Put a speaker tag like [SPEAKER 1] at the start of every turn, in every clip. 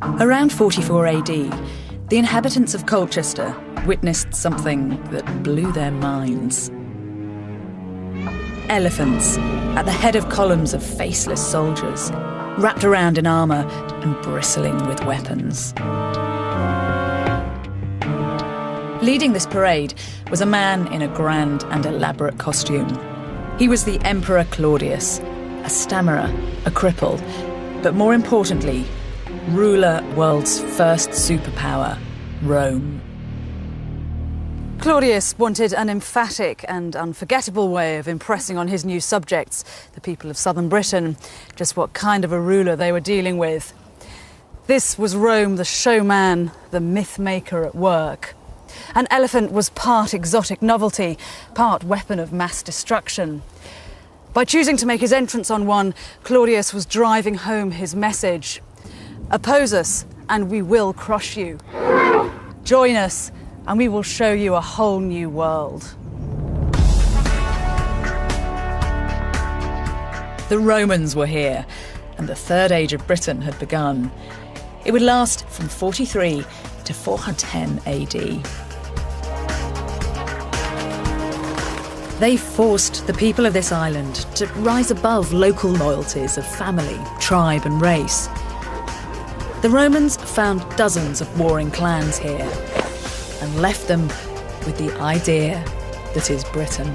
[SPEAKER 1] Around 44 AD, the inhabitants of Colchester witnessed something that blew their minds. Elephants, at the head of columns of faceless soldiers, wrapped around in armour and bristling with weapons. Leading this parade was a man in a grand and elaborate costume. He was the Emperor Claudius, a stammerer, a cripple, but more importantly, ruler world's first superpower, Rome.
[SPEAKER 2] Claudius wanted an emphatic and unforgettable way of impressing on his new subjects, the people of southern Britain, just what kind of a ruler they were dealing with. This was Rome, the showman, the myth maker at work. An elephant was part exotic novelty, part weapon of mass destruction. By choosing to make his entrance on one, Claudius was driving home his message. Oppose us, and we will crush you. Join us, and we will show you a whole new world.
[SPEAKER 1] The Romans were here, and the Third Age of Britain had begun. It would last from 43 to 410 AD. They forced the people of this island to rise above local loyalties of family, tribe and race. The Romans found dozens of warring clans here and left them with the idea that is Britain.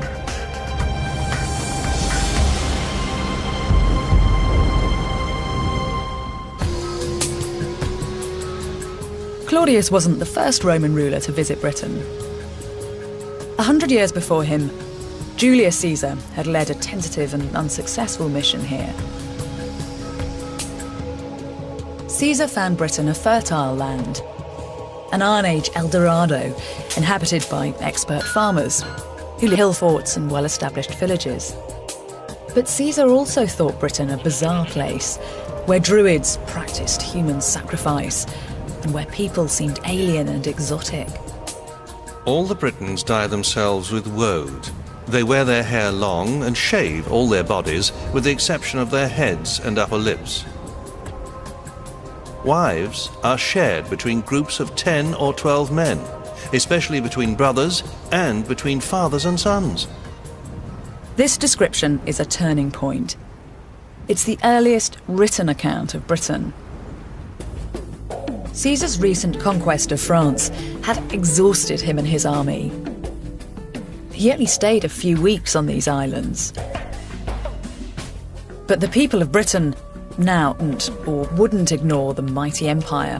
[SPEAKER 1] Claudius wasn't the first Roman ruler to visit Britain. 100 years before him, Julius Caesar had led a tentative and unsuccessful mission here. Caesar found Britain a fertile land, an Iron Age El Dorado inhabited by expert farmers who lived in hill forts and well-established villages. But Caesar also thought Britain a bizarre place where druids practiced human sacrifice and where people seemed alien and exotic.
[SPEAKER 3] All the Britons dye themselves with woad. They wear their hair long and shave all their bodies with the exception of their heads and upper lips. Wives are shared between groups of 10 or 12 men, especially between brothers and between fathers and sons.
[SPEAKER 1] This description is a turning point. It's the earliest written account of Britain. Caesar's recent conquest of France had exhausted him and his army. He only stayed a few weeks on these islands. But the people of Britain now wouldn't ignore the mighty empire,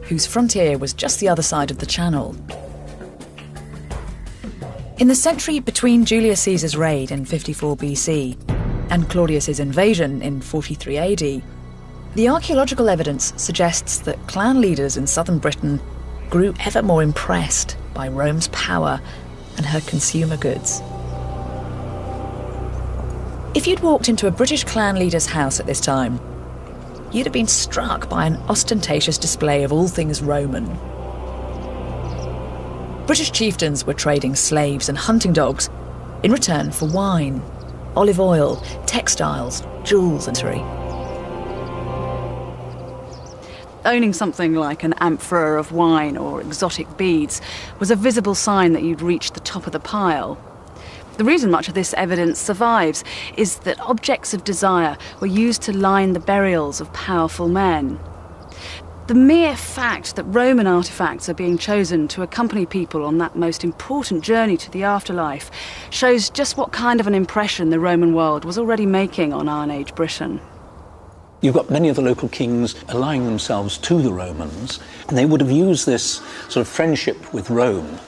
[SPEAKER 1] whose frontier was just the other side of the Channel. In the century between Julius Caesar's raid in 54 BC and Claudius's invasion in 43 AD, the archaeological evidence suggests that clan leaders in southern Britain grew ever more impressed by Rome's power and her consumer goods. If you'd walked into a British clan leader's house at this time, you'd have been struck by an ostentatious display of all things Roman. British chieftains were trading slaves and hunting dogs in return for wine, olive oil, textiles, jewels and jewelry.
[SPEAKER 2] Owning something like an amphora of wine or exotic beads was a visible sign that you'd reached the top of the pile. The reason much of this evidence survives is that objects of desire were used to line the burials of powerful men. The mere fact that Roman artefacts are being chosen to accompany people on that most important journey to the afterlife shows just what kind of an impression the Roman world was already making on Iron Age Britain.
[SPEAKER 4] You've got many of the local kings allying themselves to the Romans, and they would have used this sort of friendship with Rome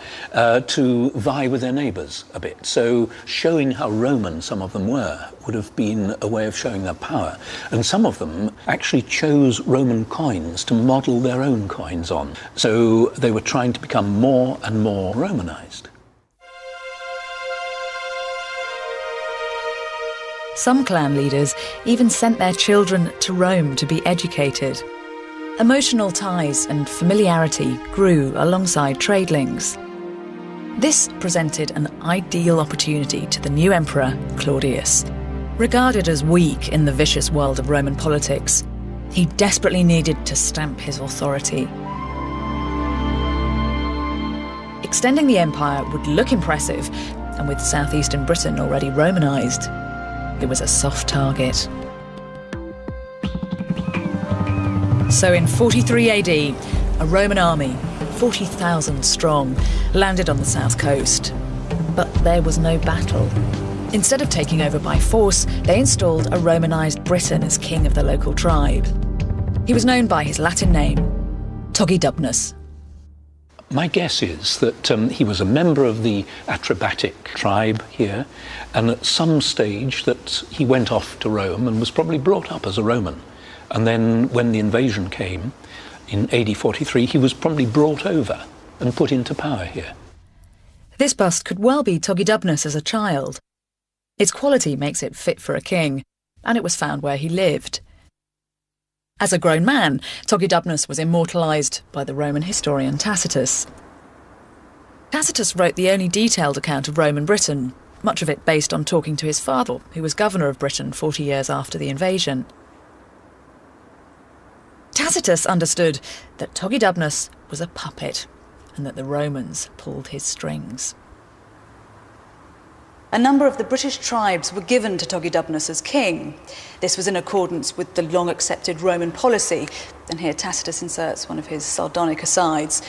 [SPEAKER 4] to vie with their neighbours a bit. So showing how Roman some of them were would have been a way of showing their power. And some of them actually chose Roman coins to model their own coins on. So they were trying to become more and more Romanised.
[SPEAKER 1] Some clan leaders even sent their children to Rome to be educated. Emotional ties and familiarity grew alongside trade links. This presented an ideal opportunity to the new emperor, Claudius. Regarded as weak in the vicious world of Roman politics, He desperately needed to stamp his authority. Extending the empire would look impressive, and with southeastern Britain already Romanised, it was a soft target. So in 43 AD, a Roman army, 40,000 strong, landed on the south coast. But there was no battle. Instead of taking over by force, they installed a Romanised Briton as king of the local tribe. He was known by his Latin name, Togidubnus.
[SPEAKER 4] My guess is that he was a member of the Atrebatic tribe here, and at some stage that he went off to Rome and was probably brought up as a Roman. And then when the invasion came in AD 43, he was probably brought over and put into power here.
[SPEAKER 1] This bust could well be Togidubnus as a child. Its quality makes it fit for a king, and it was found where he lived. As a grown man, Togidubnus was immortalised by the Roman historian Tacitus. Tacitus wrote the only detailed account of Roman Britain, much of it based on talking to his father, who was governor of Britain 40 years after the invasion. Tacitus understood that Togidubnus was a puppet and that the Romans pulled his strings.
[SPEAKER 2] A number of the British tribes were given to Togidubnus as king. This was in accordance with the long-accepted Roman policy, and here Tacitus inserts one of his sardonic asides,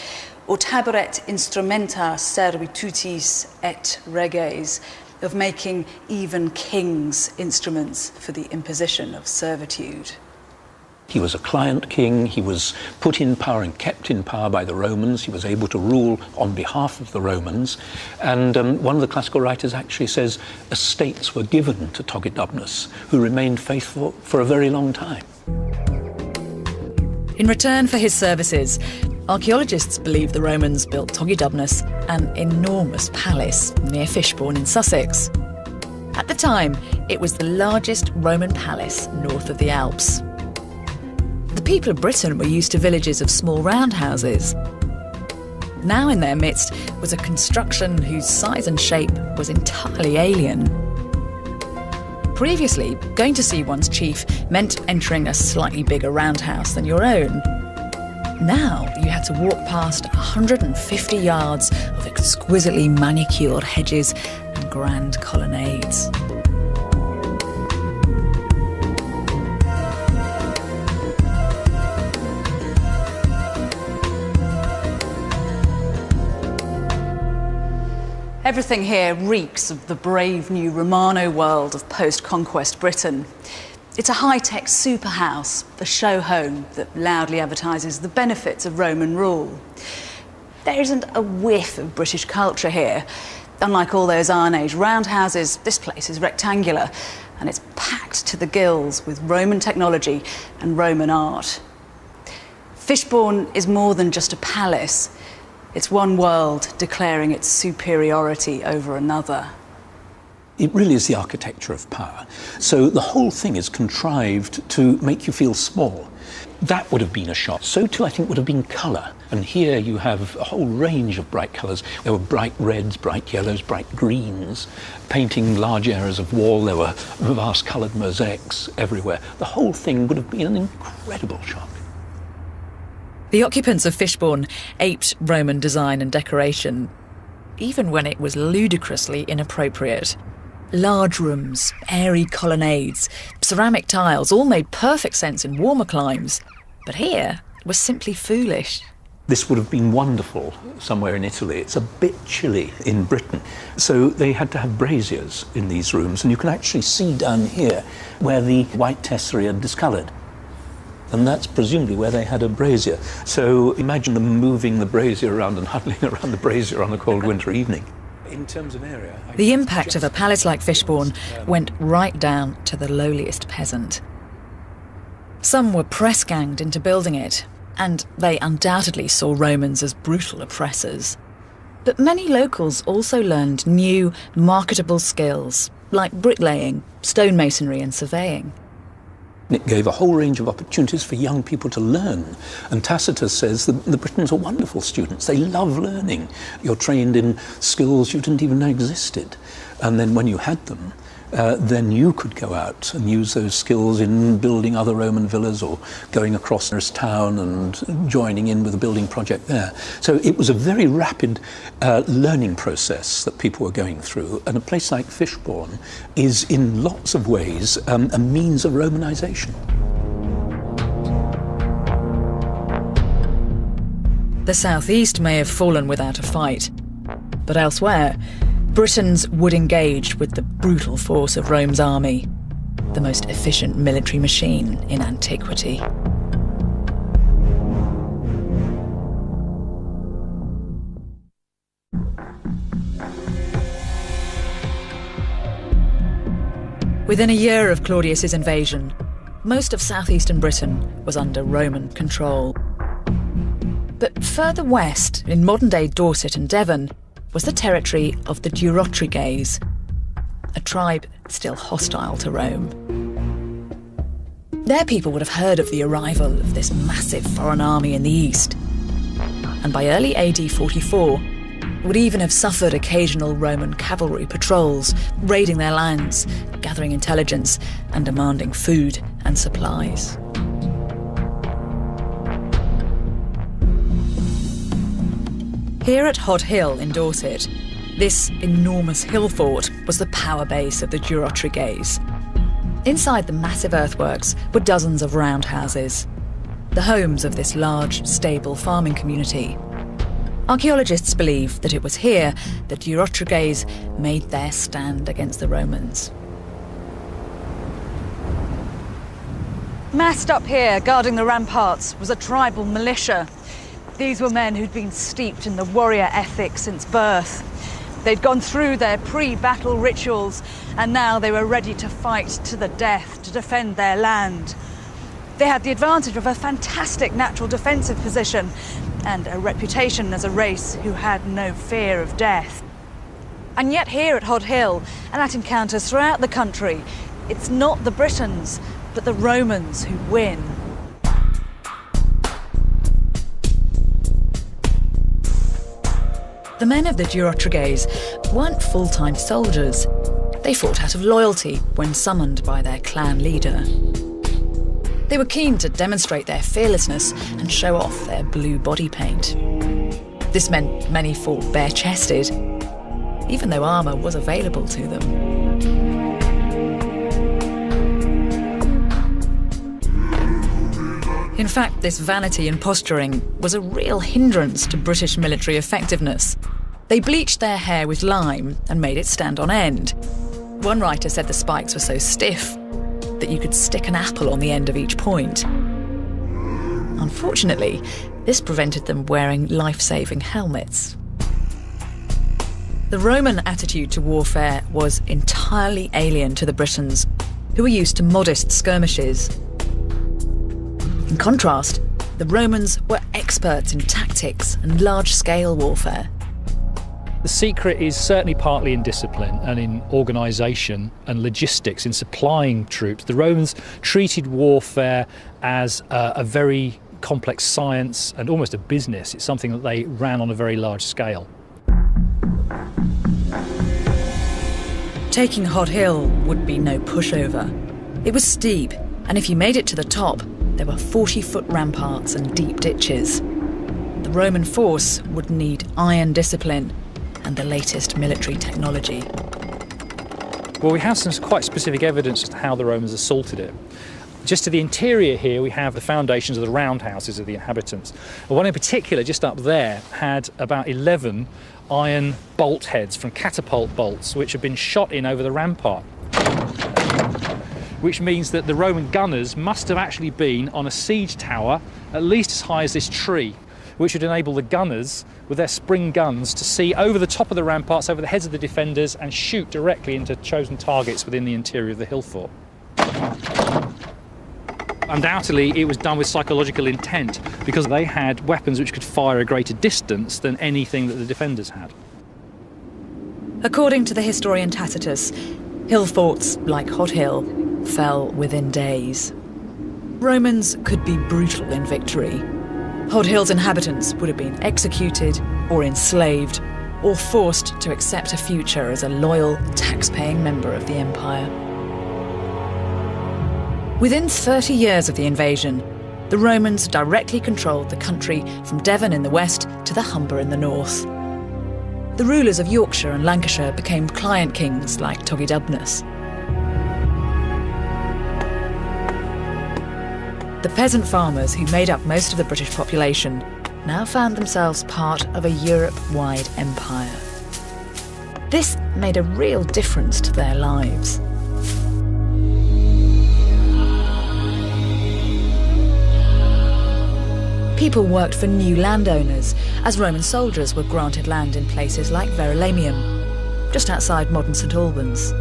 [SPEAKER 2] ut haburet instrumenta servitutis et reges, of making even kings instruments for the imposition of servitude.
[SPEAKER 4] He was a client king, he was put in power and kept in power by the Romans, he was able to rule on behalf of the Romans, and one of the classical writers actually says estates were given to Togidubnus, who remained faithful for a very long time.
[SPEAKER 1] In return for his services, archaeologists believe the Romans built Togidubnus an enormous palace near Fishbourne in Sussex. At the time, it was the largest Roman palace north of the Alps. The people of Britain were used to villages of small roundhouses. Now in their midst was a construction whose size and shape was entirely alien. Previously, going to see one's chief meant entering a slightly bigger roundhouse than your own. Now you had to walk past 150 yards of exquisitely manicured hedges and grand colonnades.
[SPEAKER 2] Everything here reeks of the brave new Romano world of post-conquest Britain. It's a high-tech super house, a show home that loudly advertises the benefits of Roman rule. There isn't a whiff of British culture here. Unlike all those Iron Age roundhouses, this place is rectangular, and it's packed to the gills with Roman technology and Roman art. Fishbourne is more than just a palace. It's one world declaring its superiority over another.
[SPEAKER 4] It really is the architecture of power. So the whole thing is contrived to make you feel small. That would have been a shock. So too, I think, would have been colour. And here you have a whole range of bright colours. There were bright reds, bright yellows, bright greens, painting large areas of wall. There were vast coloured mosaics everywhere. The whole thing would have been an incredible shock.
[SPEAKER 1] The occupants of Fishbourne aped Roman design and decoration, even when it was ludicrously inappropriate. Large rooms, airy colonnades, ceramic tiles all made perfect sense in warmer climes, but here was simply foolish.
[SPEAKER 4] This would have been wonderful somewhere in Italy. It's a bit chilly in Britain. So they had to have braziers in these rooms, and you can actually see down here where the white tesserae are discoloured. And that's presumably where they had a brazier. So imagine them moving the brazier around and huddling around the brazier on a cold winter evening. In terms of area,
[SPEAKER 1] the impact of a palace like Fishbourne went right down to the lowliest peasant. Some were press-ganged into building it, and they undoubtedly saw Romans as brutal oppressors. But many locals also learned new, marketable skills, like bricklaying, stonemasonry and surveying.
[SPEAKER 4] It gave a whole range of opportunities for young people to learn. And Tacitus says that the Britons are wonderful students. They love learning. You're trained in skills you didn't even know existed. And then when you had them, then you could go out and use those skills in building other Roman villas or going across this town and joining in with a building project there. So it was a very rapid learning process that people were going through, and a place like Fishbourne is in lots of ways a means of Romanisation.
[SPEAKER 1] The southeast may have fallen without a fight, but elsewhere, Britons would engage with the brutal force of Rome's army, the most efficient military machine in antiquity. Within a year of Claudius's invasion, most of southeastern Britain was under Roman control. But further west, in modern-day Dorset and Devon, was the territory of the Durotriges, a tribe still hostile to Rome. Their people would have heard of the arrival of this massive foreign army in the east, and by early AD 44, would even have suffered occasional Roman cavalry patrols, raiding their lands, gathering intelligence, and demanding food and supplies. Here at Hod Hill in Dorset, this enormous hill fort was the power base of the Durotriges. Inside the massive earthworks were dozens of roundhouses, the homes of this large, stable farming community. Archaeologists believe that it was here the Durotriges made their stand against the Romans.
[SPEAKER 2] Massed up here, guarding the ramparts, was a tribal militia. These were men who'd been steeped in the warrior ethic since birth. They'd gone through their pre-battle rituals, and now they were ready to fight to the death to defend their land. They had the advantage of a fantastic natural defensive position and a reputation as a race who had no fear of death. And yet here at Hod Hill, and at encounters throughout the country, it's not the Britons, but the Romans who win.
[SPEAKER 1] The men of the Durotriges weren't full-time soldiers. They fought out of loyalty when summoned by their clan leader. They were keen to demonstrate their fearlessness and show off their blue body paint. This meant many fought bare-chested, even though armour was available to them. In fact, this vanity and posturing was a real hindrance to British military effectiveness. They bleached their hair with lime and made it stand on end. One writer said the spikes were so stiff that you could stick an apple on the end of each point. Unfortunately, this prevented them wearing life-saving helmets. The Roman attitude to warfare was entirely alien to the Britons, who were used to modest skirmishes. In contrast, the Romans were experts in tactics and large-scale warfare.
[SPEAKER 5] The secret is certainly partly in discipline and in organisation and logistics, in supplying troops. The Romans treated warfare as a very complex science and almost a business. It's something that they ran on a very large scale.
[SPEAKER 1] Taking Hod Hill would be no pushover. It was steep, and if you made it to the top, there were 40-foot ramparts and deep ditches. The Roman force would need iron discipline and the latest military technology.
[SPEAKER 5] Well, we have some quite specific evidence as to how the Romans assaulted it. Just to the interior here, we have the foundations of the roundhouses of the inhabitants. One in particular, just up there, had about 11 iron bolt heads from catapult bolts, which had been shot in over the rampart. Which means that the Roman gunners must have actually been on a siege tower at least as high as this tree, which would enable the gunners, with their spring guns, to see over the top of the ramparts, over the heads of the defenders, and shoot directly into chosen targets within the interior of the hill fort. Undoubtedly, it was done with psychological intent, because they had weapons which could fire a greater distance than anything that the defenders had.
[SPEAKER 1] According to the historian Tacitus, hill forts like Hod Hill fell within days. Romans could be brutal in victory. Hod Hill's inhabitants would have been executed or enslaved or forced to accept a future as a loyal, tax-paying member of the empire. Within 30 years of the invasion, the Romans directly controlled the country from Devon in the west to the Humber in the north. The rulers of Yorkshire and Lancashire became client kings like Togedubnus. The peasant farmers who made up most of the British population now found themselves part of a Europe-wide empire. This made a real difference to their lives. People worked for new landowners, as Roman soldiers were granted land in places like Verulamium, just outside modern St Albans.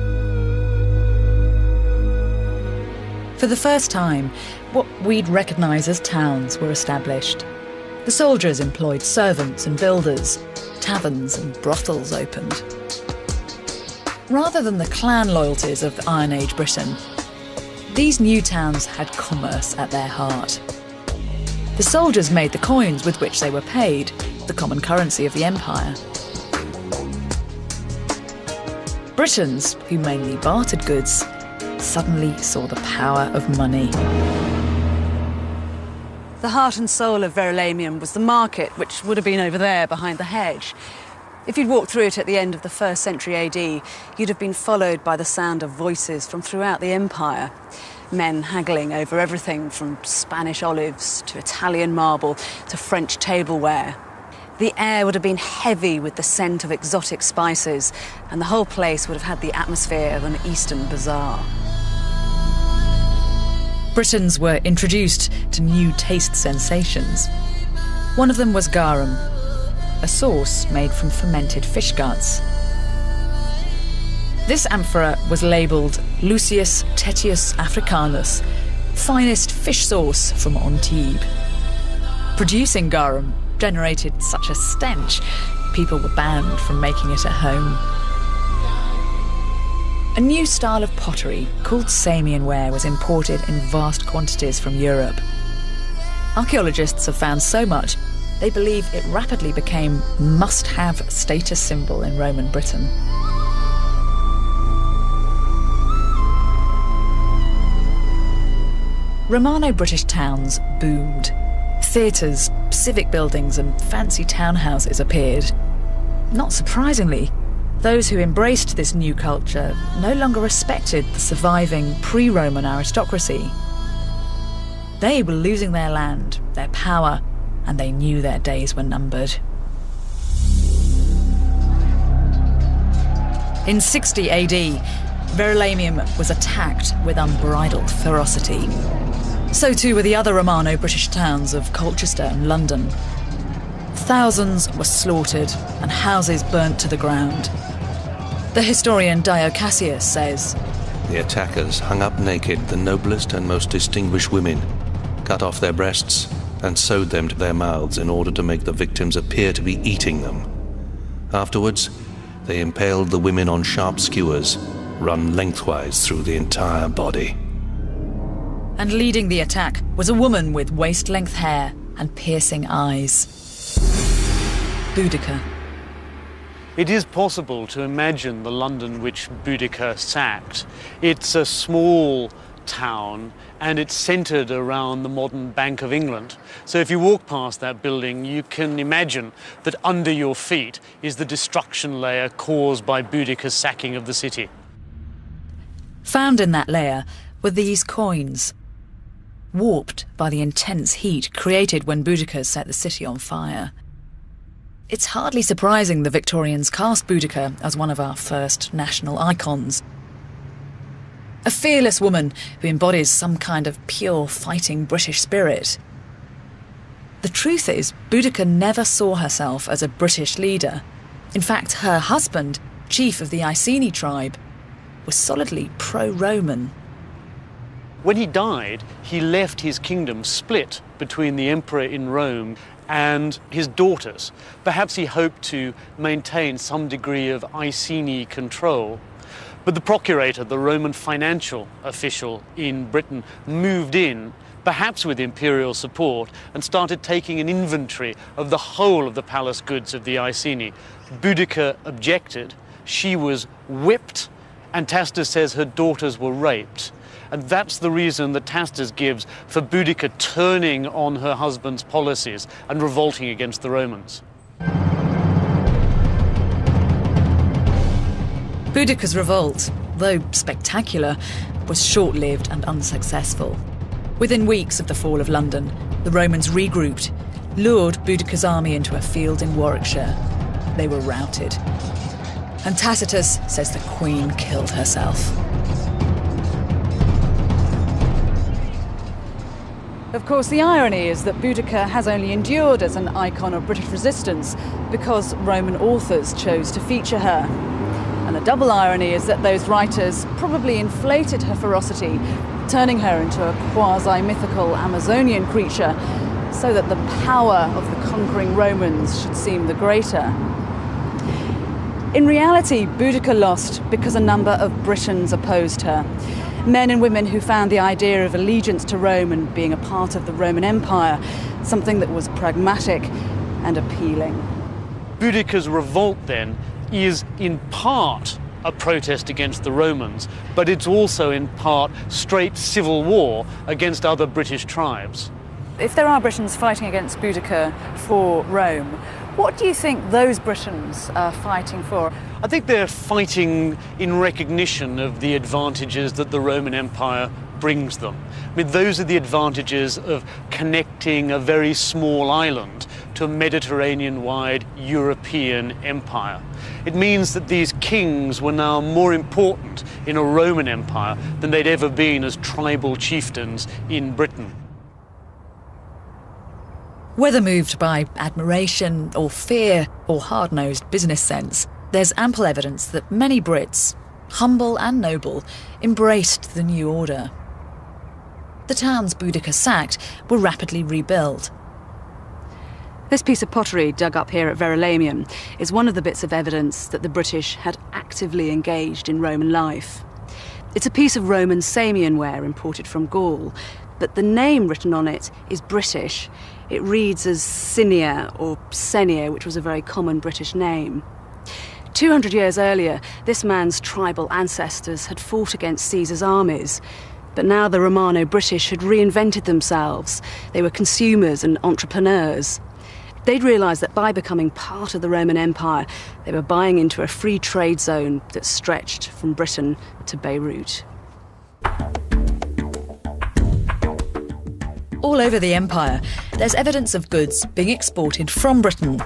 [SPEAKER 1] For the first time, what we'd recognise as towns were established. The soldiers employed servants and builders, taverns and brothels opened. Rather than the clan loyalties of Iron Age Britain, these new towns had commerce at their heart. The soldiers made the coins with which they were paid, the common currency of the empire. Britons, who mainly bartered goods, suddenly saw the power of money.
[SPEAKER 2] The heart and soul of Verulamium was the market, which would have been over there behind the hedge. If you'd walked through it at the end of the 1st century AD, you'd have been followed by the sound of voices from throughout the empire. Men haggling over everything from Spanish olives to Italian marble to French tableware. The air would have been heavy with the scent of exotic spices, and the whole place would have had the atmosphere of an Eastern bazaar.
[SPEAKER 1] Britons were introduced to new taste sensations. One of them was garum, a sauce made from fermented fish guts. This amphora was labelled Lucius Tetius Africanus, finest fish sauce from Antibes. Producing garum generated such a stench, people were banned from making it at home. A new style of pottery called Samian ware was imported in vast quantities from Europe. Archaeologists have found so much, they believe it rapidly became a must-have status symbol in Roman Britain. Romano-British towns boomed. Theatres, civic buildings and fancy townhouses appeared. Not surprisingly, those who embraced this new culture no longer respected the surviving pre-Roman aristocracy. They were losing their land, their power, and they knew their days were numbered. In 60 AD, Verulamium was attacked with unbridled ferocity. So too were the other Romano-British towns of Colchester and London. Thousands were slaughtered and houses burnt to the ground. The historian Dio Cassius says,
[SPEAKER 3] The attackers hung up naked the noblest and most distinguished women, cut off their breasts, and sewed them to their mouths in order to make the victims appear to be eating them. Afterwards, they impaled the women on sharp skewers, run lengthwise through the entire body.
[SPEAKER 1] And leading the attack was a woman with waist-length hair and piercing eyes. Boudica.
[SPEAKER 6] It is possible to imagine the London which Boudica sacked. It's a small town and it's centred around the modern Bank of England. So if you walk past that building, you can imagine that under your feet is the destruction layer caused by Boudica's sacking of the city.
[SPEAKER 1] Found in that layer were these coins, warped by the intense heat created when Boudica set the city on fire. It's hardly surprising the Victorians cast Boudica as one of our first national icons. A fearless woman who embodies some kind of pure fighting British spirit. The truth is, Boudica never saw herself as a British leader. In fact, her husband, chief of the Iceni tribe, was solidly pro-Roman.
[SPEAKER 6] When he died, he left his kingdom split between the emperor in Rome and his daughters. Perhaps he hoped to maintain some degree of Iceni control. But the procurator, the Roman financial official in Britain, moved in perhaps with imperial support, and started taking an inventory of the whole of the palace goods of the Iceni. Boudicca objected. She was whipped, and Tacitus says her daughters were raped. And that's the reason that Tacitus gives for Boudicca turning on her husband's policies and revolting against the Romans.
[SPEAKER 1] Boudicca's revolt, though spectacular, was short-lived and unsuccessful. Within weeks of the fall of London, the Romans regrouped, lured Boudicca's army into a field in Warwickshire. They were routed. And Tacitus says the Queen killed herself.
[SPEAKER 2] Of course, the irony is that Boudicca has only endured as an icon of British resistance because Roman authors chose to feature her. And the double irony is that those writers probably inflated her ferocity, turning her into a quasi-mythical Amazonian creature, so that the power of the conquering Romans should seem the greater. In reality, Boudicca lost because a number of Britons opposed her. Men and women who found the idea of allegiance to Rome and being a part of the Roman Empire something that was pragmatic and appealing.
[SPEAKER 6] Boudicca's revolt, then, is in part a protest against the Romans, but it's also in part straight civil war against other British tribes.
[SPEAKER 2] If there are Britons fighting against Boudicca for Rome, what do you think those Britons are fighting for?
[SPEAKER 6] I think they're fighting in recognition of the advantages that the Roman Empire brings them. I mean, those are the advantages of connecting a very small island to a Mediterranean-wide European empire. It means that these kings were now more important in a Roman Empire than they'd ever been as tribal chieftains in Britain.
[SPEAKER 1] Whether moved by admiration or fear or hard-nosed business sense, there's ample evidence that many Brits, humble and noble, embraced the new order. The towns Boudicca sacked were rapidly rebuilt.
[SPEAKER 2] This piece of pottery dug up here at Verulamium is one of the bits of evidence that the British had actively engaged in Roman life. It's a piece of Roman Samian ware imported from Gaul, but the name written on it is British. It reads as Sinia or Senia, which was a very common British name. 200 years earlier, this man's tribal ancestors had fought against Caesar's armies. But now the Romano-British had reinvented themselves. They were consumers and entrepreneurs. They'd realised that by becoming part of the Roman Empire, they were buying into a free trade zone that stretched from Britain to Beirut.
[SPEAKER 1] All over the empire, there's evidence of goods being exported from Britain.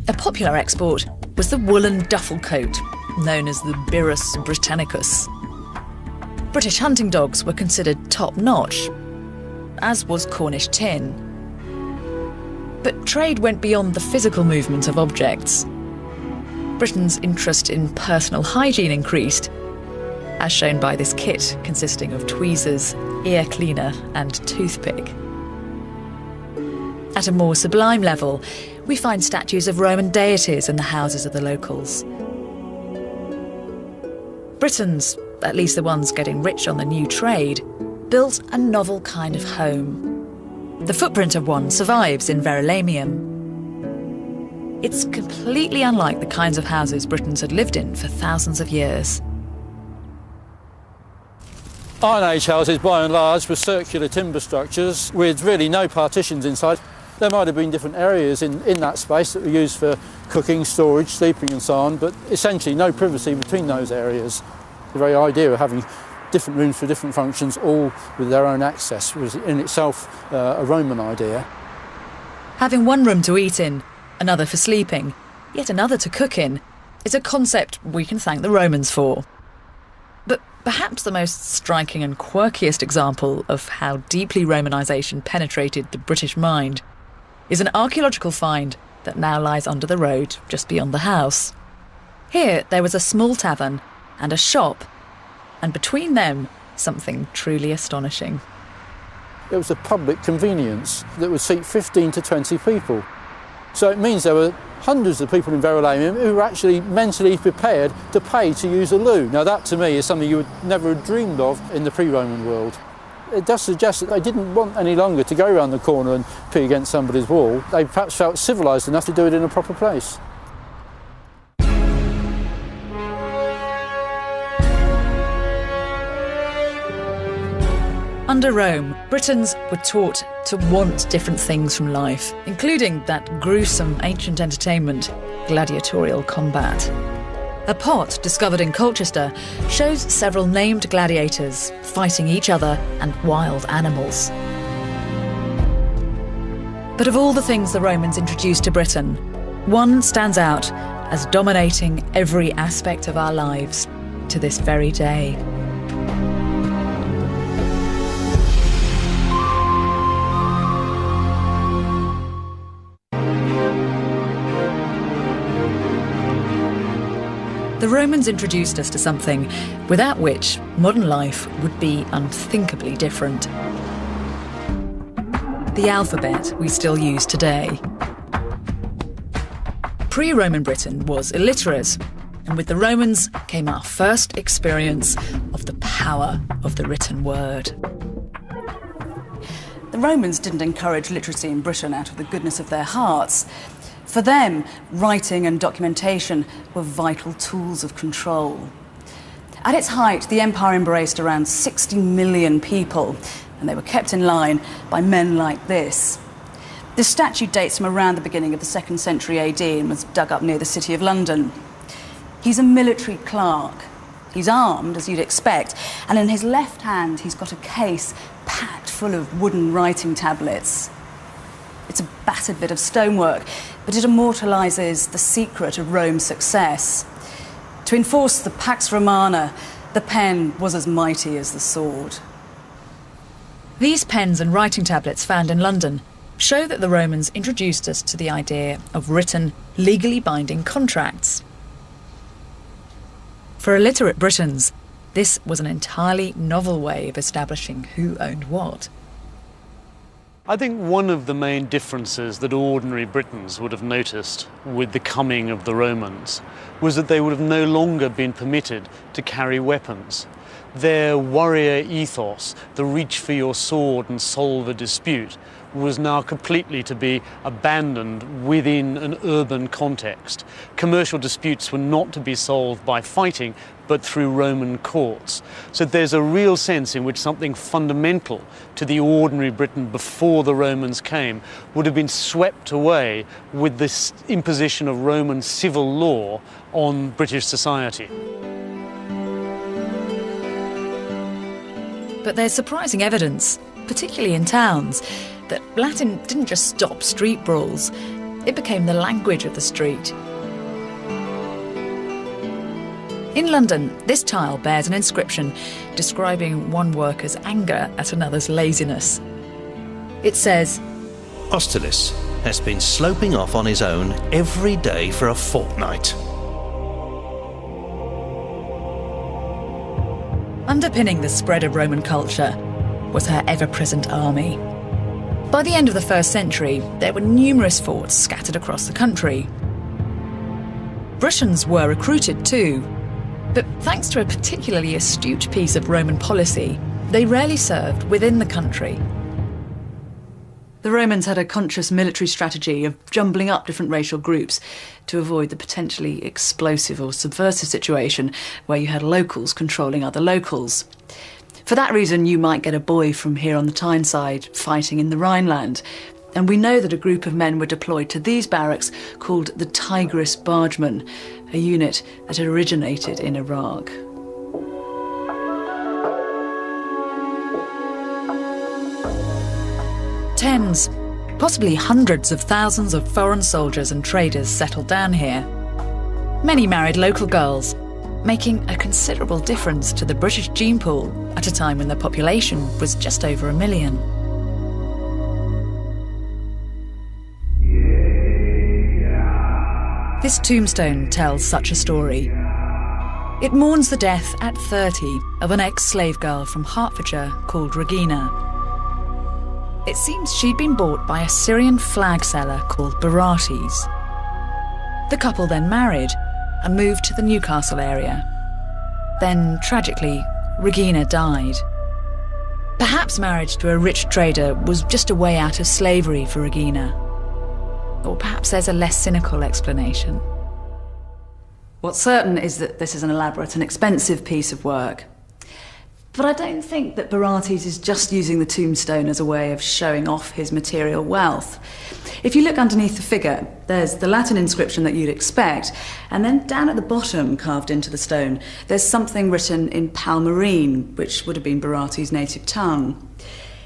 [SPEAKER 1] A popular export was the woolen duffel coat, known as the Birrus Britannicus. British hunting dogs were considered top-notch, as was Cornish tin. But trade went beyond the physical movement of objects. Britain's interest in personal hygiene increased, as shown by this kit consisting of tweezers, ear cleaner and toothpick. At a more sublime level, we find statues of Roman deities in the houses of the locals. Britons, at least the ones getting rich on the new trade, built a novel kind of home. The footprint of one survives in Verulamium. It's completely unlike the kinds of houses Britons had lived in for thousands of years.
[SPEAKER 7] Iron Age houses, by and large, were circular timber structures with really no partitions inside. There might have been different areas in that space that were used for cooking, storage, sleeping and so on, but essentially no privacy between those areas. The very idea of having different rooms for different functions, all with their own access, was in itself a Roman idea.
[SPEAKER 1] Having one room to eat in, another for sleeping, yet another to cook in, is a concept we can thank the Romans for. But perhaps the most striking and quirkiest example of how deeply Romanisation penetrated the British mind is an archaeological find that now lies under the road just beyond the house. Here there was a small tavern and a shop, and between them, something truly astonishing.
[SPEAKER 7] It was a public convenience that would seat 15 to 20 people. So it means there were hundreds of people in Verulamium who were actually mentally prepared to pay to use a loo. Now that to me is something you would never have dreamed of in the pre-Roman world. It does suggest that they didn't want any longer to go around the corner and pee against somebody's wall. They perhaps felt civilised enough to do it in a proper place.
[SPEAKER 1] Under Rome, Britons were taught to want different things from life, including that gruesome ancient entertainment, gladiatorial combat. A pot discovered in Colchester shows several named gladiators fighting each other and wild animals. But of all the things the Romans introduced to Britain, one stands out as dominating every aspect of our lives to this very day. The Romans introduced us to something without which modern life would be unthinkably different. The alphabet we still use today. Pre-Roman Britain was illiterate, and with the Romans came our first experience of the power of the written word.
[SPEAKER 2] The Romans didn't encourage literacy in Britain out of the goodness of their hearts. For them, writing and documentation were vital tools of control. At its height, the empire embraced around 60 million people, and they were kept in line by men like this. This statue dates from around the beginning of the 2nd century AD and was dug up near the city of London. He's a military clerk. He's armed, as you'd expect, and in his left hand he's got a case packed full of wooden writing tablets. It's a battered bit of stonework, but it immortalises the secret of Rome's success. To enforce the Pax Romana, the pen was as mighty as the sword.
[SPEAKER 1] These pens and writing tablets found in London show that the Romans introduced us to the idea of written, legally binding contracts. For illiterate Britons, this was an entirely novel way of establishing who owned what.
[SPEAKER 6] I think one of the main differences that ordinary Britons would have noticed with the coming of the Romans was that they would have no longer been permitted to carry weapons. Their warrior ethos, the reach for your sword and solve a dispute, was now completely to be abandoned within an urban context. Commercial disputes were not to be solved by fighting, but through Roman courts. So there's a real sense in which something fundamental to the ordinary Briton before the Romans came would have been swept away with this imposition of Roman civil law on British society.
[SPEAKER 1] But there's surprising evidence, particularly in towns, that Latin didn't just stop street brawls, it became the language of the street. In London, this tile bears an inscription describing one worker's anger at another's laziness. It says,
[SPEAKER 3] Hostilis has been sloping off on his own every day for a fortnight.
[SPEAKER 1] Underpinning the spread of Roman culture was her ever-present army. By the end of the 1st century, there were numerous forts scattered across the country. Britons were recruited too, but thanks to a particularly astute piece of Roman policy, they rarely served within the country.
[SPEAKER 2] The Romans had a conscious military strategy of jumbling up different racial groups to avoid the potentially explosive or subversive situation where you had locals controlling other locals. For that reason, you might get a boy from here on the Tyneside fighting in the Rhineland. And we know that a group of men were deployed to these barracks called the Tigris Bargemen, a unit that originated in Iraq.
[SPEAKER 1] Tens, possibly hundreds of thousands of foreign soldiers and traders settled down here. Many married local girls, making a considerable difference to the British gene pool at a time when the population was just over 1 million. This tombstone tells such a story. It mourns the death at 30 of an ex-slave girl from Hertfordshire called Regina. It seems she'd been bought by a Syrian flag seller called Barates. The couple then married and moved to the Newcastle area. Then, tragically, Regina died. Perhaps marriage to a rich trader was just a way out of slavery for Regina. Or perhaps there's a less cynical explanation.
[SPEAKER 2] What's certain is that this is an elaborate and expensive piece of work. But I don't think that Barates is just using the tombstone as a way of showing off his material wealth. If you look underneath the figure, there's the Latin inscription that you'd expect, and then down at the bottom, carved into the stone, there's something written in Palmyrene, which would have been Barates' native tongue.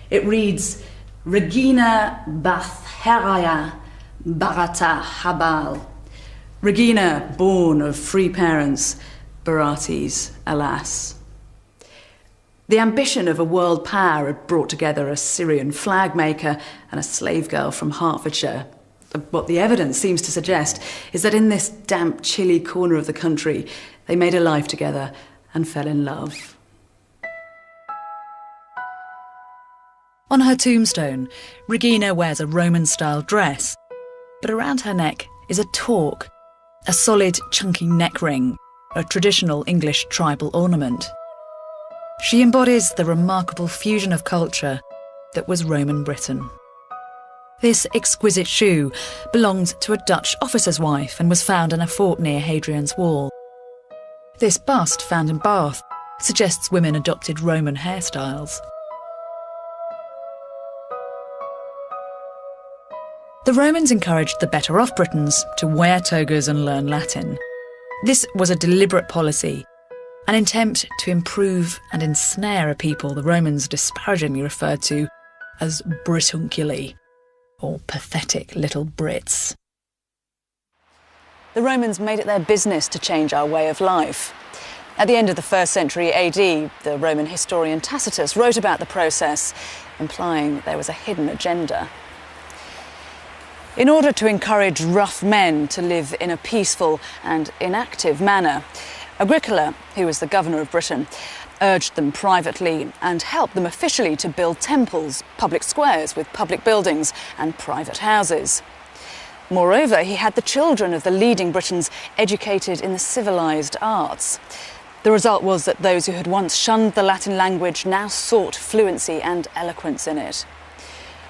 [SPEAKER 2] It reads, Regina Bath Heraya Barata Habal. Regina, born of free parents, Barates, alas. The ambition of a world power had brought together a Syrian flag maker and a slave girl from Hertfordshire. What the evidence seems to suggest is that in this damp, chilly corner of the country, they made a life together and fell in love.
[SPEAKER 1] On her tombstone, Regina wears a Roman-style dress, but around her neck is a torque, a solid, chunky neck ring, a traditional English tribal ornament. She embodies the remarkable fusion of culture that was Roman Britain. This exquisite shoe belonged to a Dutch officer's wife and was found in a fort near Hadrian's Wall. This bust, found in Bath, suggests women adopted Roman hairstyles. The Romans encouraged the better-off Britons to wear togas and learn Latin. This was a deliberate policy, an attempt to improve and ensnare a people the Romans disparagingly referred to as Britunculi, or pathetic little Brits.
[SPEAKER 2] The Romans made it their business to change our way of life. At the end of the 1st century AD, the Roman historian Tacitus wrote about the process, implying that there was a hidden agenda. In order to encourage rough men to live in a peaceful and inactive manner, Agricola, who was the governor of Britain, urged them privately and helped them officially to build temples, public squares with public buildings and private houses. Moreover, he had the children of the leading Britons educated in the civilised arts. The result was that those who had once shunned the Latin language now sought fluency and eloquence in it.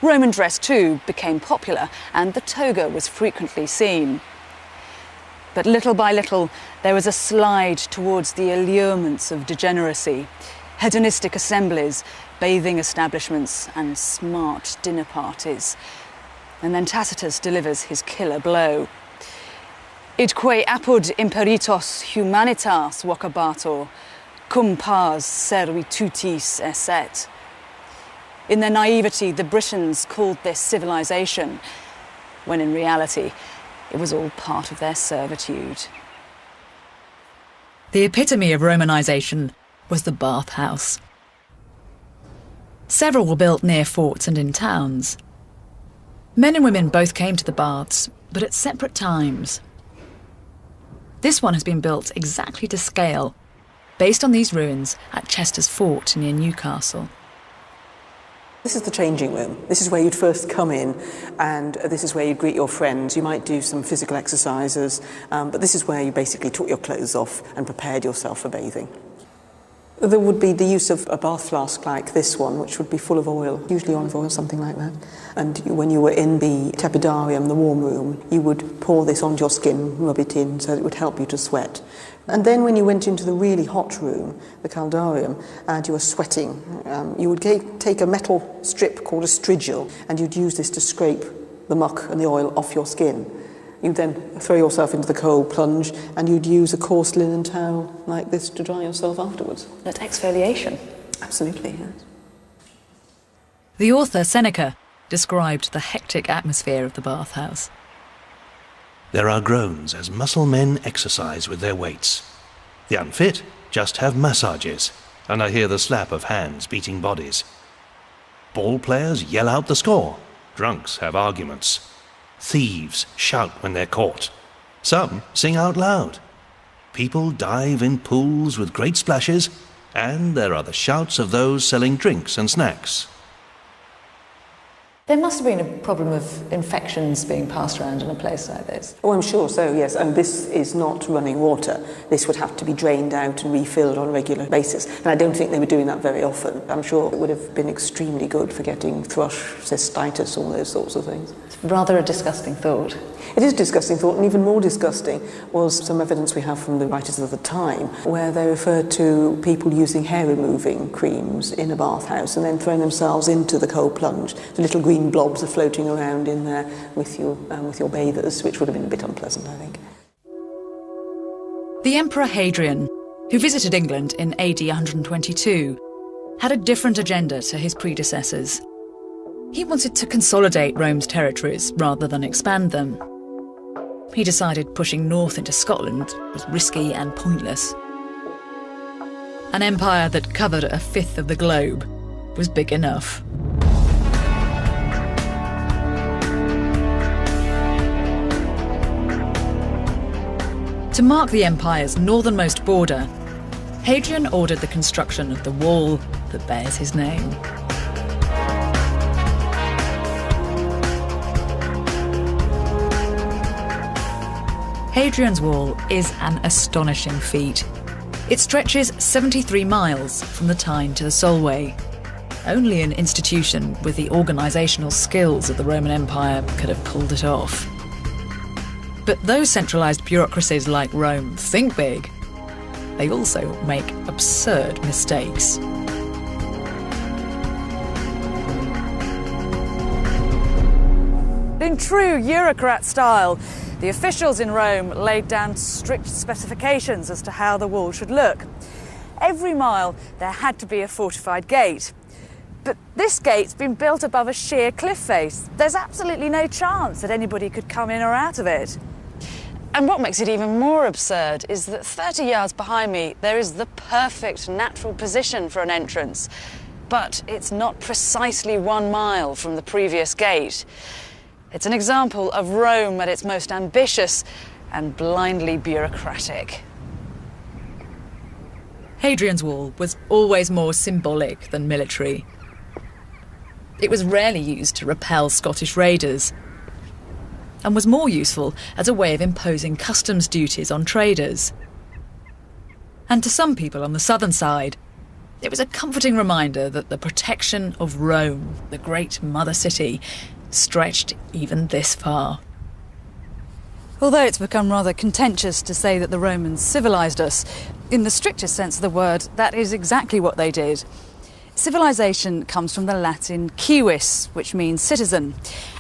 [SPEAKER 2] Roman dress, too, became popular, and the toga was frequently seen. But little by little, there was a slide towards the allurements of degeneracy, hedonistic assemblies, bathing establishments, and smart dinner parties. And then Tacitus delivers his killer blow. Idque apud imperitos humanitas vocabator, cum pars servitutis esset. In their naivety, the Britons called this civilization, when in reality, it was all part of their servitude.
[SPEAKER 1] The epitome of Romanisation was the bathhouse. Several were built near forts and in towns. Men and women both came to the baths, but at separate times. This one has been built exactly to scale, based on these ruins at Chester's Fort near Newcastle.
[SPEAKER 8] This is the changing room. This is where you'd first come in, and this is where you'd greet your friends. You might do some physical exercises, but this is where you basically took your clothes off and prepared yourself for bathing. There would be the use of a bath flask like this one, which would be full of oil, usually olive oil, something like that. And when you were in the tepidarium, the warm room, you would pour this onto your skin, rub it in, so it would help you to sweat. And then when you went into the really hot room, the caldarium, and you were sweating, you would take a metal strip called a strigil, and you'd use this to scrape the muck and the oil off your skin. You'd then throw yourself into the cold plunge, and you'd use a coarse linen towel like this to dry yourself afterwards.
[SPEAKER 2] That exfoliation?
[SPEAKER 8] Absolutely, yes.
[SPEAKER 1] The author Seneca described the hectic atmosphere of the bathhouse.
[SPEAKER 3] There are groans as muscle men exercise with their weights. The unfit just have massages, and I hear the slap of hands beating bodies. Ball players yell out the score. Drunks have arguments. Thieves shout when they're caught. Some sing out loud. People dive in pools with great splashes, and there are the shouts of those selling drinks and snacks.
[SPEAKER 1] There must have been a problem of infections being passed around in a place like this.
[SPEAKER 8] Oh, I'm sure so, yes. And this is not running water. This would have to be drained out and refilled on a regular basis. And I don't think they were doing that very often. I'm sure it would have been extremely good for getting thrush, cystitis, all those sorts of things.
[SPEAKER 1] It's rather a disgusting thought.
[SPEAKER 8] It is a disgusting thought, and even more disgusting was some evidence we have from the writers of the time where they referred to people using hair-removing creams in a bathhouse and then throwing themselves into the cold plunge. The little green blobs are floating around in there with your bathers, which would have been a bit unpleasant, I think.
[SPEAKER 1] The Emperor Hadrian, who visited England in AD 122, had a different agenda to his predecessors. He wanted to consolidate Rome's territories rather than expand them. He decided pushing north into Scotland was risky and pointless. An empire that covered a fifth of the globe was big enough. To mark the empire's northernmost border, Hadrian ordered the construction of the wall that bears his name. Hadrian's Wall is an astonishing feat. It stretches 73 miles from the Tyne to the Solway. Only an institution with the organisational skills of the Roman Empire could have pulled it off. But those centralised bureaucracies like Rome think big. They also make absurd mistakes.
[SPEAKER 2] In true bureaucrat style, the officials in Rome laid down strict specifications as to how the wall should look. Every mile there had to be a fortified gate. But this gate's been built above a sheer cliff face. There's absolutely no chance that anybody could come in or out of it.
[SPEAKER 9] And what makes it even more absurd is that 30 yards behind me there is the perfect natural position for an entrance. But it's not precisely 1 mile from the previous gate. It's an example of Rome at its most ambitious and blindly bureaucratic.
[SPEAKER 1] Hadrian's Wall was always more symbolic than military. It was rarely used to repel Scottish raiders, and was more useful as a way of imposing customs duties on traders. And to some people on the southern side, it was a comforting reminder that the protection of Rome, the great mother city, stretched even this far.
[SPEAKER 2] Although it's become rather contentious to say that the Romans civilised us, in the strictest sense of the word, that is exactly what they did. Civilization comes from the Latin civis, which means citizen.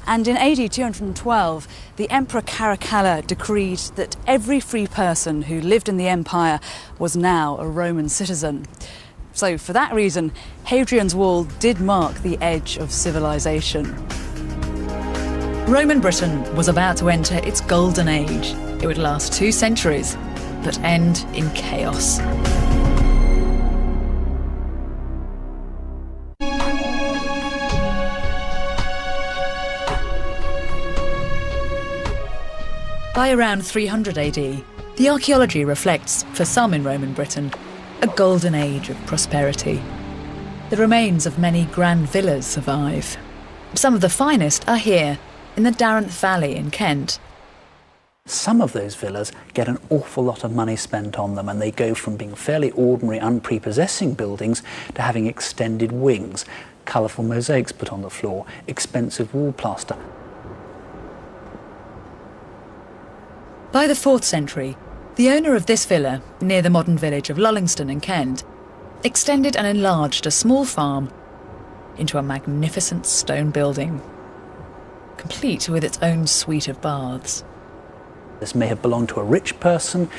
[SPEAKER 2] And in AD 212, the Emperor Caracalla decreed that every free person who lived in the empire was now a Roman citizen. So for that reason, Hadrian's Wall did mark the edge of civilization.
[SPEAKER 1] Roman Britain was about to enter its golden age. It would last 2 centuries, but end in chaos. By around 300 AD, the archaeology reflects, for some in Roman Britain, a golden age of prosperity. The remains of many grand villas survive. Some of the finest are here, in the Darenth Valley in Kent.
[SPEAKER 4] Some of those villas get an awful lot of money spent on them, and they go from being fairly ordinary, unprepossessing buildings to having extended wings, colourful mosaics put on the floor, expensive wall plaster.
[SPEAKER 1] By the 4th century, the owner of this villa, near the modern village of Lullingston in Kent, extended and enlarged a small farm into a magnificent stone building, complete with its own suite of baths.
[SPEAKER 4] This may have belonged to a rich person,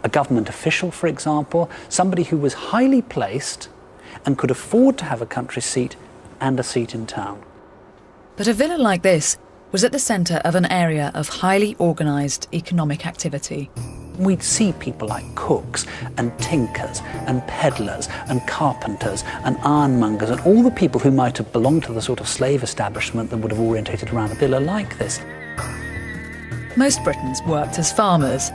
[SPEAKER 4] a government official, for example, somebody who was highly placed and could afford to have a country seat and a seat in town.
[SPEAKER 1] But a villa like this was at the centre of an area of highly organised economic activity.
[SPEAKER 4] We'd see people like cooks and tinkers and peddlers and carpenters and ironmongers and all the people who might have belonged to the sort of slave establishment that would have orientated around a villa like this.
[SPEAKER 1] Most Britons worked as farmers,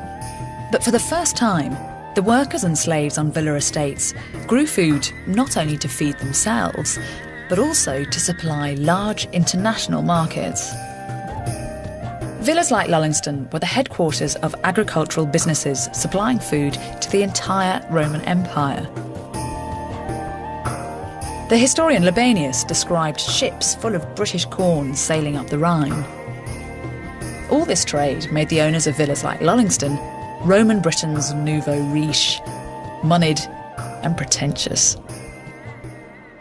[SPEAKER 1] but for the first time, the workers and slaves on villa estates grew food not only to feed themselves, but also to supply large international markets. Villas like Lullingstone were the headquarters of agricultural businesses supplying food to the entire Roman Empire. The historian Libanius described ships full of British corn sailing up the Rhine. All this trade made the owners of villas like Lullingstone Roman Britain's nouveau riche, moneyed and pretentious.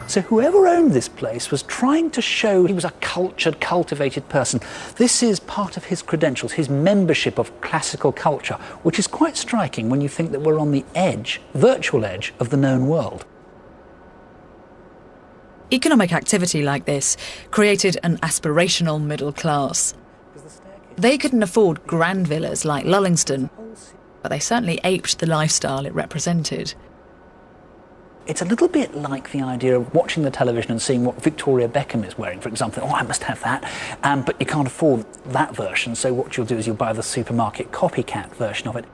[SPEAKER 4] So whoever owned this place was trying to show he was a cultured, cultivated person. This is part of his credentials, his membership of classical culture, which is quite striking when you think that we're on the edge, virtual edge, of the known world.
[SPEAKER 1] Economic activity like this created an aspirational middle class. They couldn't afford grand villas like Lullingstone, but they certainly aped the lifestyle it represented.
[SPEAKER 4] It's a little bit like the idea of watching the television and seeing what Victoria Beckham is wearing, for example. Oh, I must have that. But you can't afford that version, so what you'll do is you'll buy the supermarket copycat version of it.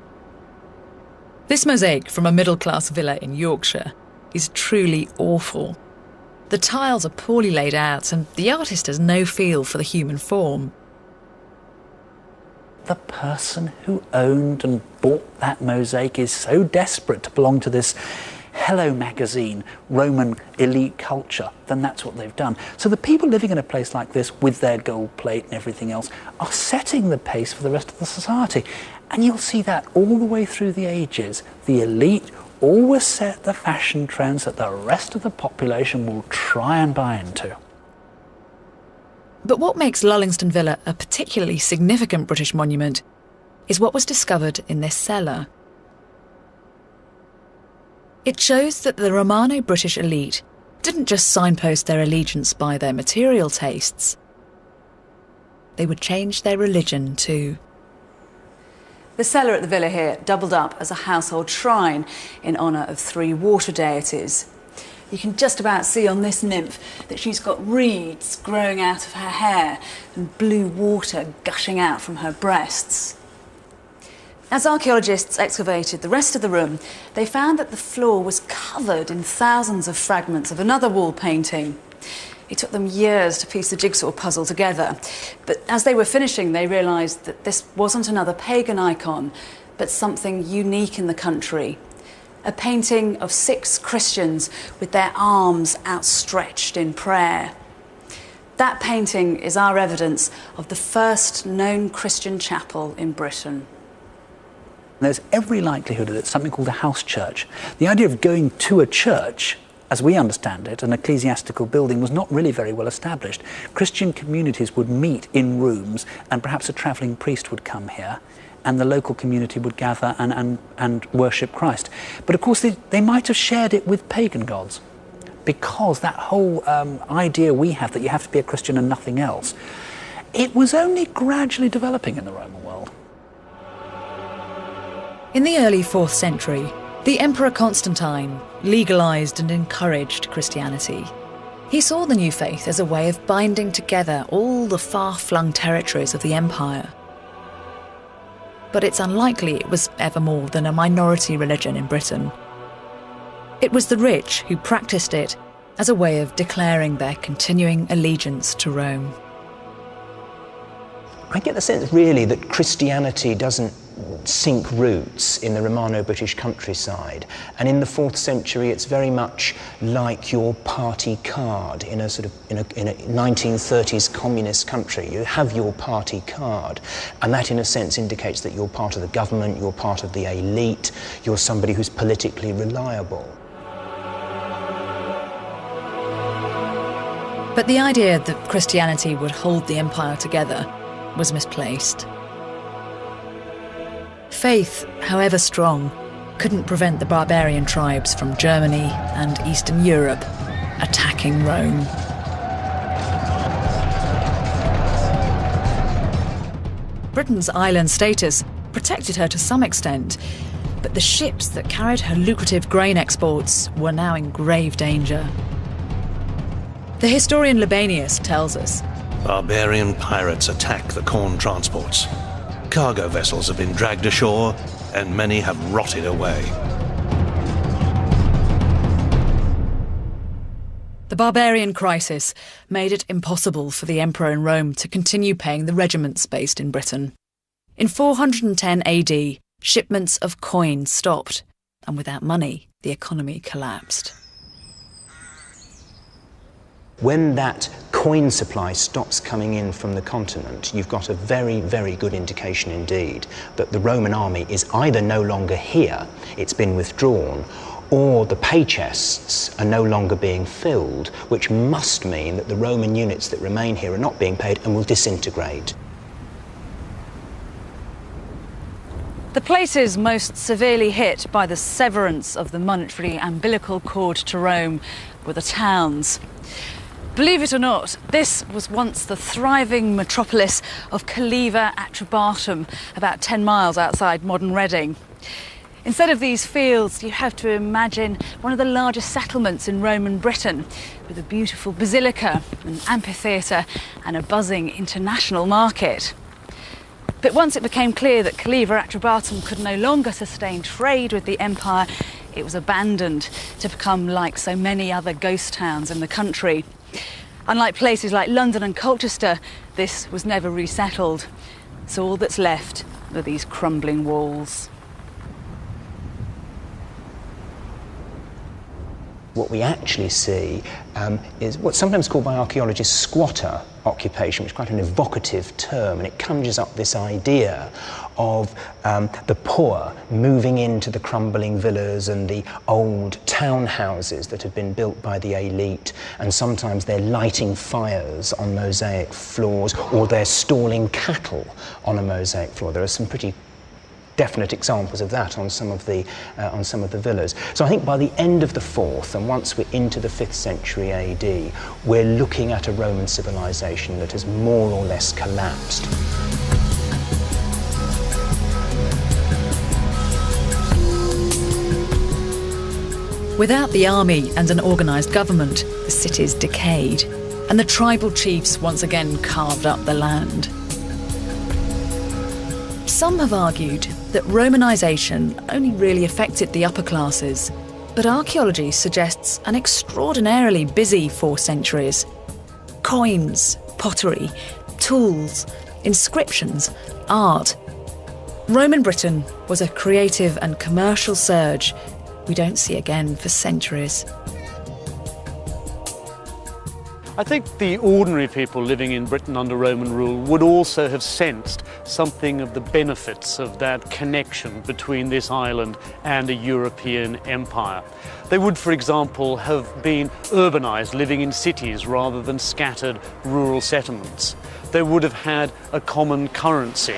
[SPEAKER 1] This mosaic from a middle-class villa in Yorkshire is truly awful. The tiles are poorly laid out, and the artist has no feel for the human form.
[SPEAKER 4] The person who owned and bought that mosaic is so desperate to belong to this Hello magazine, Roman elite culture, then that's what they've done. So the people living in a place like this with their gold plate and everything else are setting the pace for the rest of the society. And you'll see that all the way through the ages. The elite always set the fashion trends that the rest of the population will try and buy into.
[SPEAKER 1] But what makes Lullingstone Villa a particularly significant British monument is what was discovered in this cellar. It shows that the Romano-British elite didn't just signpost their allegiance by their material tastes. They would change their religion too.
[SPEAKER 2] The cellar at the villa here doubled up as a household shrine in honour of 3 water deities. You can just about see on this nymph that she's got reeds growing out of her hair and blue water gushing out from her breasts. As archaeologists excavated the rest of the room, they found that the floor was covered in thousands of fragments of another wall painting. It took them years to piece the jigsaw puzzle together, but as they were finishing, they realised that this wasn't another pagan icon, but something unique in the country. A painting of 6 Christians with their arms outstretched in prayer. That painting is our evidence of the first known Christian chapel in Britain.
[SPEAKER 4] There's every likelihood that it's something called a house church. The idea of going to a church, as we understand it, an ecclesiastical building, was not really very well established. Christian communities would meet in rooms, and perhaps a travelling priest would come here, and the local community would gather and worship Christ. But of course they might have shared it with pagan gods, because that whole idea we have that you have to be a Christian and nothing else, it was only gradually developing in the Roman world.
[SPEAKER 1] In the early 4th century, the Emperor Constantine legalised and encouraged Christianity. He saw the new faith as a way of binding together all the far-flung territories of the empire. But it's unlikely it was ever more than a minority religion in Britain. It was the rich who practised it as a way of declaring their continuing allegiance to Rome.
[SPEAKER 10] I get the sense, really, that Christianity doesn't sink roots in the Romano-British countryside, and in the 4th century it's very much like your party card in a 1930s communist country. You have your party card, and that in a sense indicates that you're part of the government, you're part of the elite, you're somebody who's politically reliable.
[SPEAKER 1] But the idea that Christianity would hold the empire together was misplaced. Faith, however strong, couldn't prevent the barbarian tribes from Germany and Eastern Europe attacking Rome. Britain's island status protected her to some extent, but the ships that carried her lucrative grain exports were now in grave danger. The historian Libanius tells us,
[SPEAKER 3] barbarian pirates attack the corn transports. Cargo vessels have been dragged ashore, and many have rotted away.
[SPEAKER 1] The barbarian crisis made it impossible for the emperor in Rome to continue paying the regiments based in Britain. In 410 AD, shipments of coin stopped, and without money, the economy collapsed.
[SPEAKER 10] When that coin supply stops coming in from the continent, you've got a very, very good indication indeed that the Roman army is either no longer here, it's been withdrawn, or the pay chests are no longer being filled, which must mean that the Roman units that remain here are not being paid and will disintegrate.
[SPEAKER 2] The places most severely hit by the severance of the monetary umbilical cord to Rome were the towns. Believe it or not, this was once the thriving metropolis of Caliva Atrebatum, about 10 miles outside modern Reading. Instead of these fields, you have to imagine one of the largest settlements in Roman Britain, with a beautiful basilica, an amphitheatre and a buzzing international market. But once it became clear that Caliva Atrebatum could no longer sustain trade with the empire, it was abandoned to become like so many other ghost towns in the country. Unlike places like London and Colchester, this was never resettled. So all that's left are these crumbling walls.
[SPEAKER 10] What we actually see is what's sometimes called by archaeologists squatter occupation, which is quite an evocative term, and it conjures up this idea of the poor moving into the crumbling villas and the old townhouses that have been built by the elite, and sometimes they're lighting fires on mosaic floors, or they're stalling cattle on a mosaic floor. There are some pretty definite examples of that on some of the villas. So I think by the end of the 4th, and once we're into the 5th century AD, we're looking at a Roman civilization that has more or less collapsed.
[SPEAKER 1] Without the army and an organised government, the cities decayed, and the tribal chiefs once again carved up the land. Some have argued that Romanisation only really affected the upper classes, but archaeology suggests an extraordinarily busy 4 centuries. Coins, pottery, tools, inscriptions, art. Roman Britain was a creative and commercial surge we don't see again for centuries.
[SPEAKER 6] I think the ordinary people living in Britain under Roman rule would also have sensed something of the benefits of that connection between this island and a European empire. They would, for example, have been urbanised, living in cities rather than scattered rural settlements. They would have had a common currency.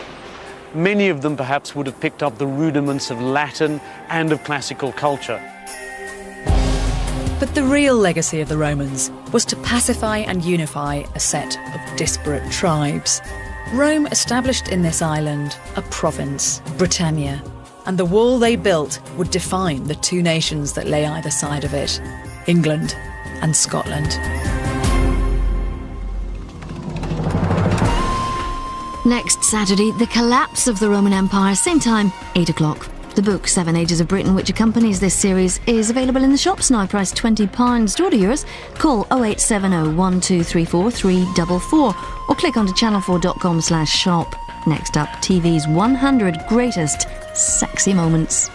[SPEAKER 6] Many of them perhaps would have picked up the rudiments of Latin and of classical culture.
[SPEAKER 1] But the real legacy of the Romans was to pacify and unify a set of disparate tribes. Rome established in this island a province, Britannia, and the wall they built would define the 2 nations that lay either side of it, England and Scotland.
[SPEAKER 11] Next Saturday, the collapse of the Roman Empire, same time, 8 o'clock. The book 7 Ages of Britain, which accompanies this series, is available in the shops now, priced £20. To order yours, call 0870 1234 344 or click onto channel4.com/shop. Next up, TV's 100 greatest sexy moments.